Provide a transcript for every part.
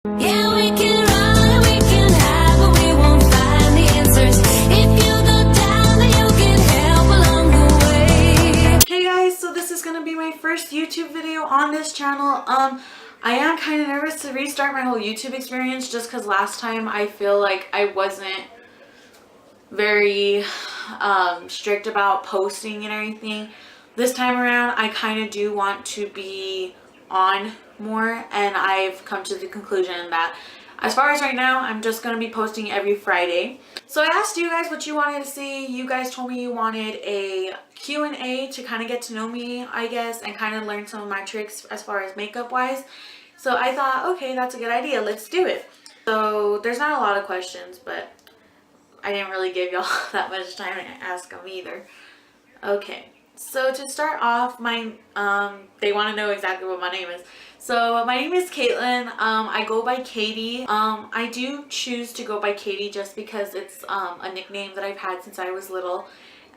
Yeah, we can run and we can hide, but we won't find the answers. If you go down, then you can help along the way. Hey guys, so this is gonna be my first YouTube video on this channel. I am kind of nervous to restart my whole YouTube experience just because last time I feel like I wasn't very strict about posting and everything. This time around, I kind of do want to be on more, and I've come to the conclusion that as far as right now, I'm just going to be posting every Friday. So I asked you guys what you wanted to see. You guys told me you wanted a Q&A to kind of get to know me, I guess, and kind of learn some of my tricks as far as makeup wise. So I thought, okay, that's a good idea. Let's do it. So there's not a lot of questions, but I didn't really give y'all that much time to ask them either. Okay, so to start off, they want to know exactly what my name is. So my name is Caitlin. I go by Caity. I do choose to go by Caity just because it's a nickname that I've had since I was little,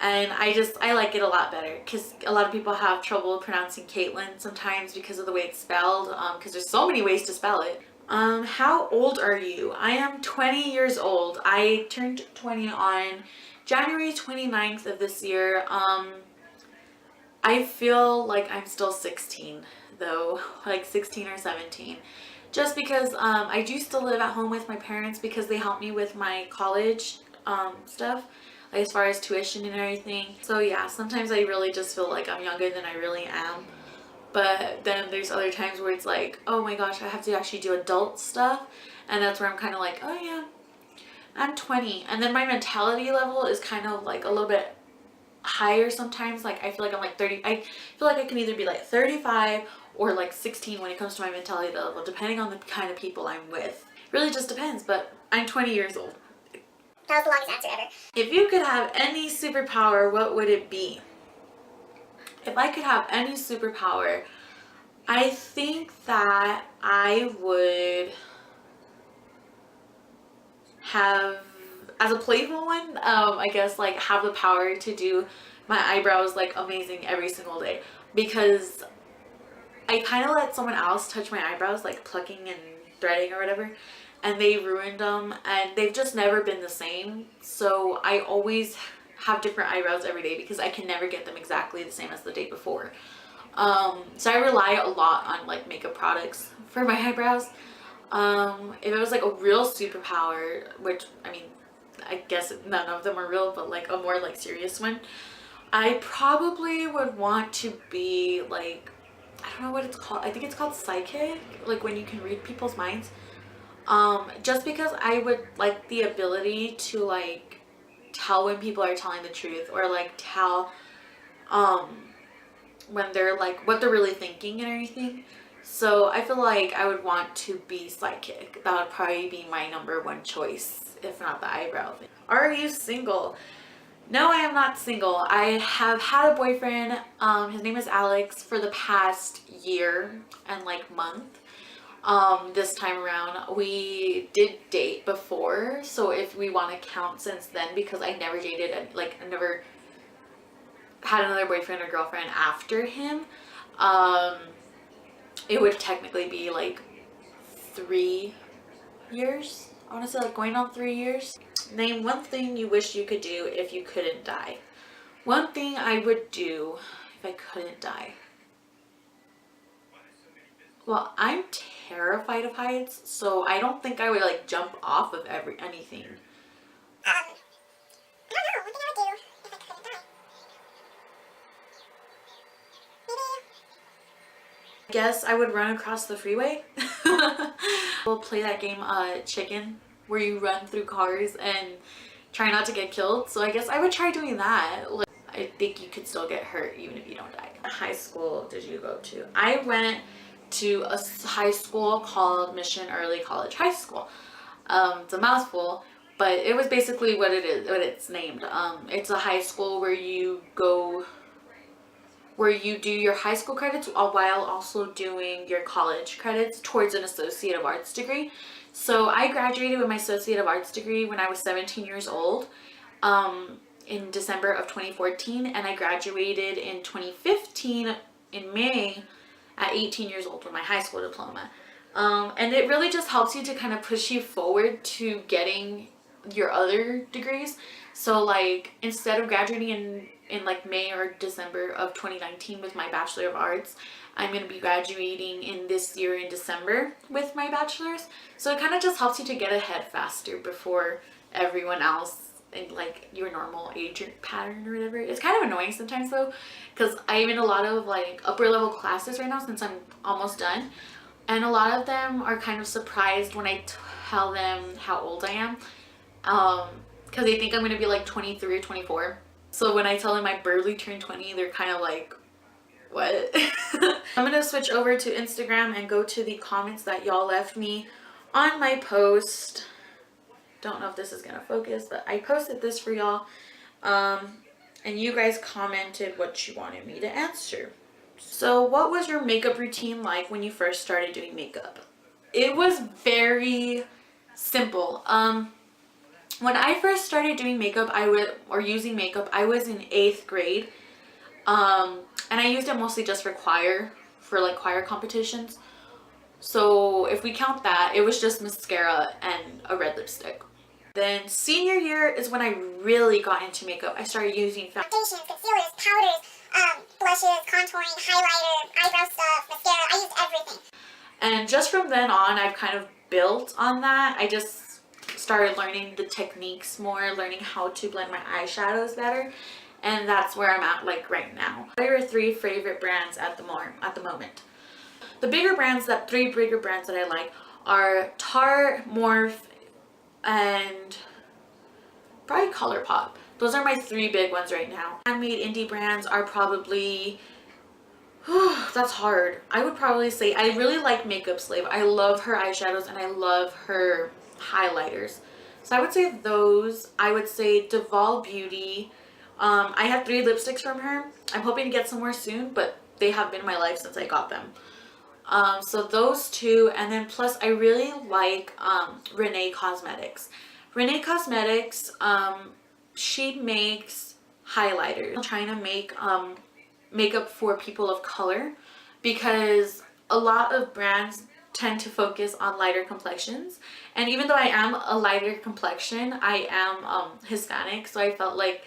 and I like it a lot better because a lot of people have trouble pronouncing Caitlin sometimes because of the way it's spelled. Because there's so many ways to spell it. How old are you? I am 20 years old. I turned 20 on January 29th of this year. I feel like I'm still 16 though, like 16 or 17. Just because I do still live at home with my parents because they help me with my college stuff, like as far as tuition and everything. So yeah, sometimes I really just feel like I'm younger than I really am. But then there's other times where it's like, oh my gosh, I have to actually do adult stuff. And that's where I'm kind of like, oh yeah, I'm 20. And then my mentality level is kind of like a little bit higher sometimes. Like I feel like I'm like 30. I feel like I can either be like 35 or like 16 when it comes to my mentality level, depending on the kind of people I'm with. Really just depends, but I'm 20 years old. That was the longest answer ever. If you could have any superpower, what would it be? If I could have any superpower, I think that I would have, as a playful one, I guess like have the power to do my eyebrows like amazing every single day, because I kind of let someone else touch my eyebrows, like plucking and threading or whatever, and they ruined them and they've just never been the same. So I always have different eyebrows every day because I can never get them exactly the same as the day before. So I rely a lot on like makeup products for my eyebrows. If it was like a real superpower, which I mean, I guess none of them are real, but like a more like serious one, I probably would want to be like, I don't know what it's called. I think it's called psychic, like when you can read people's minds. Just because I would like the ability to like tell when people are telling the truth, or like tell when they're like what they're really thinking and everything. So I feel like I would want to be psychic. That would probably be my #1 choice, if not the eyebrow thing. Are you single? No, I am not single. I have had a boyfriend, his name is Alex, for the past year and like month. This time around we did date before, so if we want to count since then, because I never dated and like I never had another boyfriend or girlfriend after him, it would technically be like 3 years. I want to say like going on 3 years. Name one thing you wish you could do if you couldn't die. One thing I would do if I couldn't die. Well, I'm terrified of heights, so I don't think I would like jump off of anything. I don't know. What thing I would do if I couldn't die? Maybe. I guess I would run across the freeway. We'll play that game, Chicken, where you run through cars and try not to get killed. So I guess I would try doing that. Like, I think you could still get hurt even if you don't die. What high school did you go to? I went to a high school called Mission Early College High School. It's a mouthful, but it was basically what it is, what it's named. It's a high school where you go, where you do your high school credits while also doing your college credits towards an Associate of Arts degree. So I graduated with my Associate of Arts degree when I was 17 years old, in December of 2014, and I graduated in 2015 in May at 18 years old with my high school diploma. And it really just helps you to kind of push you forward to getting your other degrees. So like instead of graduating in like May or December of 2019 with my Bachelor of Arts, I'm going to be graduating in this year in December with my bachelor's. So it kind of just helps you to get ahead faster before everyone else in like your normal age pattern or whatever. It's kind of annoying sometimes though, because I'm in a lot of like upper level classes right now since I'm almost done. And a lot of them are kind of surprised when I tell them how old I am. Because they think I'm going to be like 23 or 24. So when I tell them I barely turned 20, they're kind of like, what? I'm going to switch over to Instagram and go to the comments that y'all left me on my post. Don't know if this is going to focus, but I posted this for y'all. And you guys commented what you wanted me to answer. So what was your makeup routine like when you first started doing makeup? It was very simple. When I first started doing makeup, using makeup, I was in 8th grade. And I used it mostly just for like choir competitions. So if we count that, it was just mascara and a red lipstick. Then senior year is when I really got into makeup. I started using Foundations, concealers, powders, blushes, contouring, highlighter, eyebrow stuff, mascara. I used everything. And just from then on, I've kind of built on that. I just started learning the techniques more, learning how to blend my eyeshadows better. And that's where I'm at like right now. What are your 3 favorite brands at the moment? The three bigger brands that I like are Tarte, Morphe, and probably ColourPop. Those are my 3 big ones right now. Handmade indie brands are probably, that's hard. I would probably say I really like Makeup Slave. I love her eyeshadows and I love her highlighters. So I would say those. I would say Deval Beauty. I have 3 lipsticks from her. I'm hoping to get some more soon, but they have been in my life since I got them. So those 2, and then plus I really like Renee Cosmetics. Renee Cosmetics, she makes highlighters. I'm trying to make makeup for people of color because a lot of brands tend to focus on lighter complexions. And even though I am a lighter complexion, I am Hispanic, so I felt like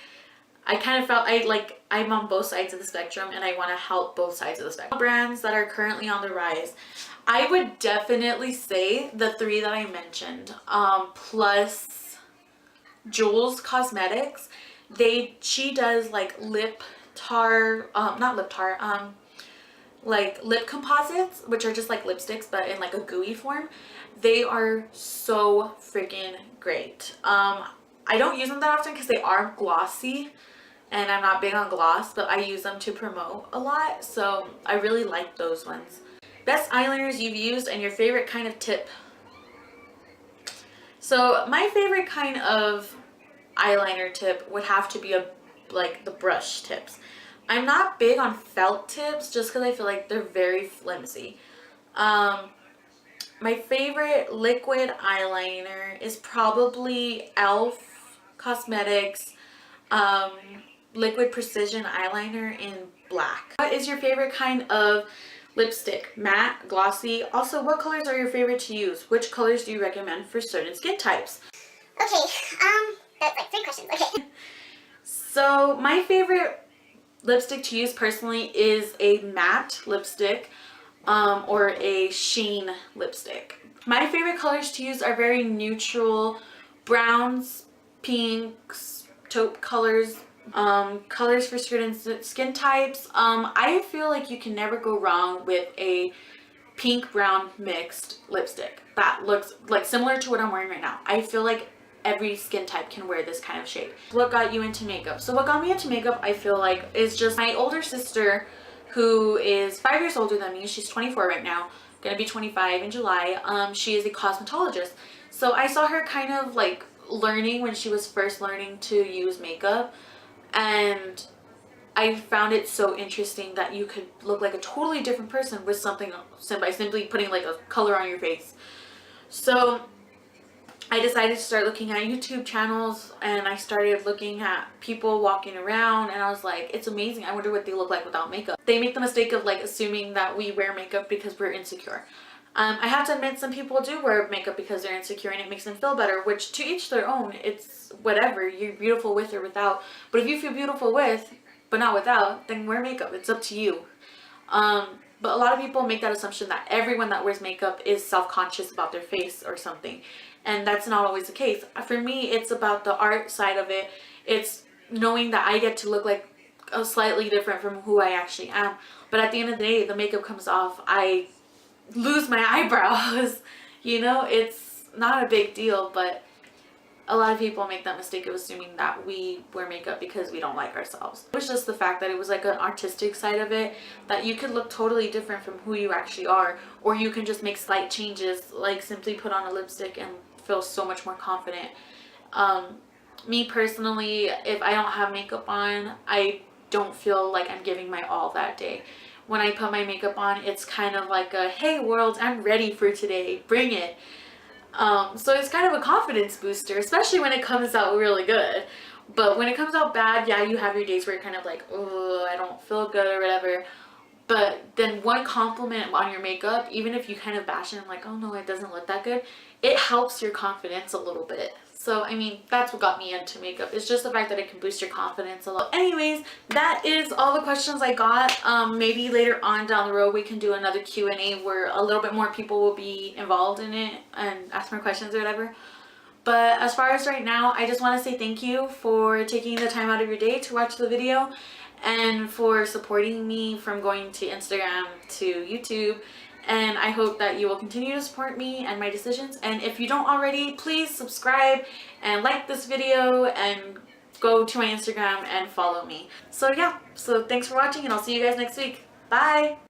I'm on both sides of the spectrum and I want to help both sides of the spectrum. Brands that are currently on the rise, I would definitely say the 3 that I mentioned, plus Jules Cosmetics. She does like like lip composites, which are just like lipsticks but in like a gooey form. They are so freaking great. I don't use them that often because they are glossy and I'm not big on gloss, but I use them to promote a lot, so I really like those ones. Best eyeliners you've used and your favorite kind of tip. So my favorite kind of eyeliner tip would have to be like the brush tips. I'm not big on felt tips just because I feel like they're very flimsy. My favorite liquid eyeliner is probably e.l.f. Cosmetics liquid precision eyeliner in black. What is your favorite kind of lipstick? Matte, glossy? Also, what colors are your favorite to use? Which colors do you recommend for certain skin types? Okay, that's like 3 questions. Okay. So my favorite lipstick to use personally is a matte lipstick or a sheen lipstick. My favorite colors to use are very neutral, browns, pinks, taupe colors, colors for certain skin types. I feel like you can never go wrong with a pink brown mixed lipstick that looks like similar to what I'm wearing right now. I feel like every skin type can wear this kind of shade. What got you into makeup? So what got me into makeup, I feel like, is just my older sister, who is 5 years older than me. She's 24 right now, gonna be 25 in July. She is a cosmetologist. So I saw her kind of like learning when she was first learning to use makeup, and I found it so interesting that you could look like a totally different person with something by simply putting like a color on your face. So I decided to start looking at YouTube channels, and I started looking at people walking around, and I was like, it's amazing. I wonder what they look like without makeup. They make the mistake of like assuming that we wear makeup because we're insecure. I have to admit, some people do wear makeup because they're insecure and it makes them feel better, which to each their own. It's whatever, you're beautiful with or without. But if you feel beautiful with but not without, then wear makeup. It's up to you. But a lot of people make that assumption that everyone that wears makeup is self-conscious about their face or something, and that's not always the case. For me, it's about the art side of it. It's knowing that I get to look like slightly different from who I actually am. But at the end of the day, the makeup comes off, I lose my eyebrows. You know, it's not a big deal, but a lot of people make that mistake of assuming that we wear makeup because we don't like ourselves. It was just the fact that it was like an artistic side of it, that you could look totally different from who you actually are, or you can just make slight changes, like simply put on a lipstick and feel so much more confident. Me personally, if I don't have makeup on, I don't feel like I'm giving my all that day. When I put my makeup on, it's kind of like a, hey world, I'm ready for today, bring it. So it's kind of a confidence booster, especially when it comes out really good. But when it comes out bad, yeah, you have your days where you're kind of like, oh, I don't feel good or whatever. But then one compliment on your makeup, even if you kind of bash it and like, oh no, it doesn't look that good, it helps your confidence a little bit. So, I mean, that's what got me into makeup. It's just the fact that it can boost your confidence a lot. Anyways, that is all the questions I got. Maybe later on down the road, we can do another Q&A where a little bit more people will be involved in it and ask more questions or whatever. But as far as right now, I just want to say thank you for taking the time out of your day to watch the video and for supporting me from going to Instagram to YouTube. And I hope that you will continue to support me and my decisions. And if you don't already, please subscribe and like this video and go to my Instagram and follow me. So yeah, so thanks for watching and I'll see you guys next week. Bye!